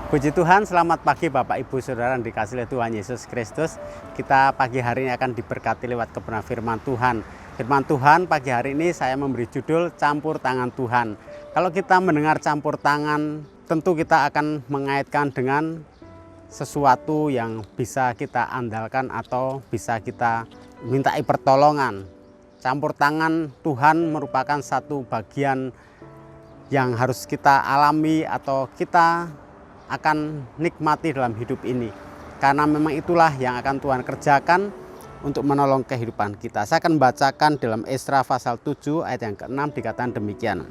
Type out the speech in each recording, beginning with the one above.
Puji Tuhan, selamat pagi Bapak Ibu Saudara yang dikasihi oleh Tuhan Yesus Kristus. Kita pagi hari ini akan diberkati lewat kebenaran firman Tuhan. Firman Tuhan pagi hari ini saya memberi judul Campur Tangan Tuhan. Kalau kita mendengar campur tangan, tentu kita akan mengaitkan dengan sesuatu yang bisa kita andalkan atau bisa kita mintai pertolongan. Campur tangan Tuhan merupakan satu bagian yang harus kita alami atau kita akan nikmati dalam hidup ini, karena memang itulah yang akan Tuhan kerjakan untuk menolong kehidupan kita. Saya akan bacakan dalam Esra pasal 7 ayat yang ke-6, dikatakan demikian.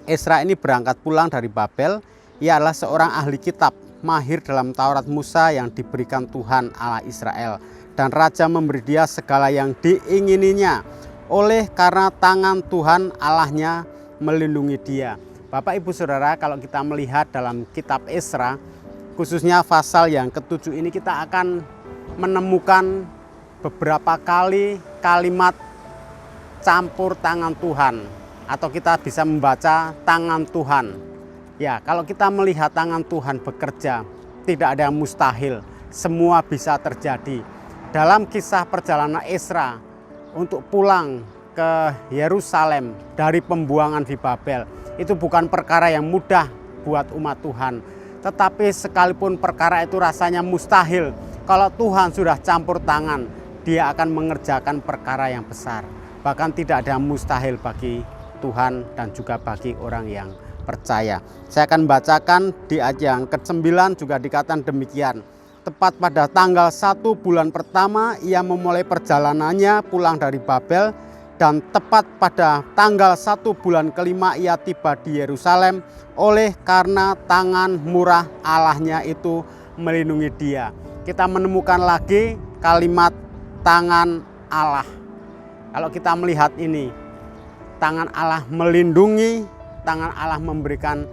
Esra ini berangkat pulang dari Babel. Ia adalah seorang ahli kitab, mahir dalam Taurat Musa yang diberikan Tuhan Allah Israel, dan raja memberi dia segala yang diingininya oleh karena tangan Tuhan Allahnya melindungi dia. Bapak Ibu Saudara, kalau kita melihat dalam kitab Esra, khususnya pasal yang ke-7 ini, kita akan menemukan beberapa kali kalimat campur tangan Tuhan, atau kita bisa membaca tangan Tuhan. Ya, kalau kita melihat tangan Tuhan bekerja, tidak ada yang mustahil, semua bisa terjadi. Dalam kisah perjalanan Esra untuk pulang ke Yerusalem dari pembuangan di Babel, itu bukan perkara yang mudah buat umat Tuhan. Tetapi sekalipun perkara itu rasanya mustahil, kalau Tuhan sudah campur tangan, Dia akan mengerjakan perkara yang besar. Bahkan tidak ada yang mustahil bagi Tuhan dan juga bagi orang yang percaya. Saya akan bacakan di ayat yang ke-9 juga dikatakan demikian. Tepat pada tanggal 1 bulan pertama ia memulai perjalanannya pulang dari Babel, dan tepat pada tanggal 1 bulan kelima ia tiba di Yerusalem oleh karena tangan murah Allahnya itu melindungi dia. Kita menemukan lagi kalimat tangan Allah. Kalau kita melihat ini, tangan Allah melindungi, tangan Allah memberikan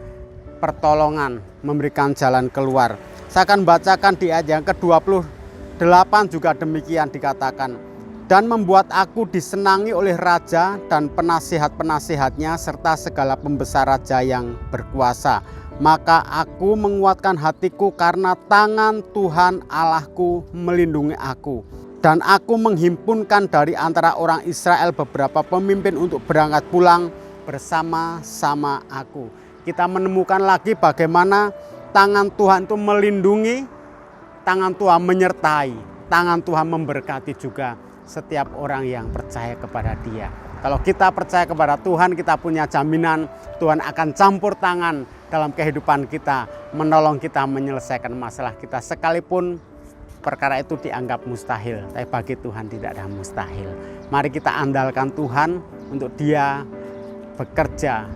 pertolongan, memberikan jalan keluar. Saya akan bacakan di ayat yang ke-28 juga demikian dikatakan. Dan membuat aku disenangi oleh raja dan penasihat-penasihatnya serta segala pembesar raja yang berkuasa. Maka aku menguatkan hatiku karena tangan Tuhan Allahku melindungi aku. Dan aku menghimpunkan dari antara orang Israel beberapa pemimpin untuk berangkat pulang bersama-sama aku. Kita menemukan lagi bagaimana tangan Tuhan itu melindungi, tangan Tuhan menyertai, tangan Tuhan memberkati juga setiap orang yang percaya kepada Dia. Kalau kita percaya kepada Tuhan, kita punya jaminan Tuhan akan campur tangan dalam kehidupan kita, menolong kita menyelesaikan masalah kita. Sekalipun perkara itu dianggap mustahil, tapi bagi Tuhan tidak ada mustahil. Mari kita andalkan Tuhan untuk Dia bekerja,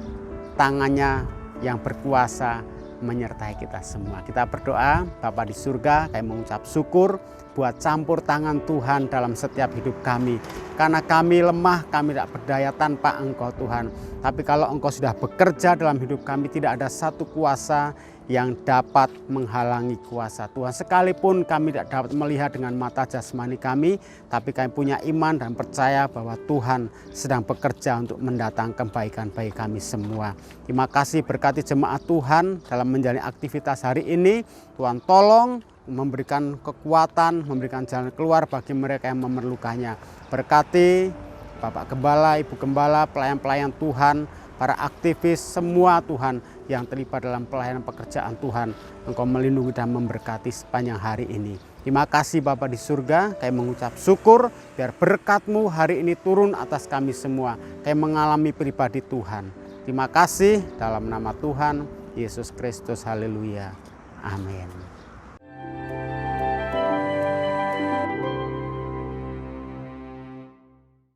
tangannya yang berkuasa menyertai kita semua. Kita berdoa, Bapa di surga, kami mengucap syukur buat campur tangan Tuhan dalam setiap hidup kami. Karena kami lemah, kami tidak berdaya tanpa Engkau Tuhan. Tapi kalau Engkau sudah bekerja dalam hidup kami, tidak ada satu kuasa yang dapat menghalangi kuasa Tuhan. Sekalipun kami tidak dapat melihat dengan mata jasmani kami, tapi kami punya iman dan percaya bahwa Tuhan sedang bekerja untuk mendatangkan kebaikan bagi kami semua. Terima kasih, berkati jemaat Tuhan dalam menjalani aktivitas hari ini. Tuhan tolong memberikan kekuatan, memberikan jalan keluar bagi mereka yang memerlukannya. Berkati Bapak Gembala, Ibu Gembala, pelayan-pelayan Tuhan, para aktivis semua Tuhan yang terlibat dalam pelayanan pekerjaan Tuhan. Engkau melindungi dan memberkati sepanjang hari ini. Terima kasih Bapa di surga, kami mengucap syukur biar berkat-Mu hari ini turun atas kami semua. Kami mengalami pribadi Tuhan. Terima kasih dalam nama Tuhan Yesus Kristus. Haleluya. Amin.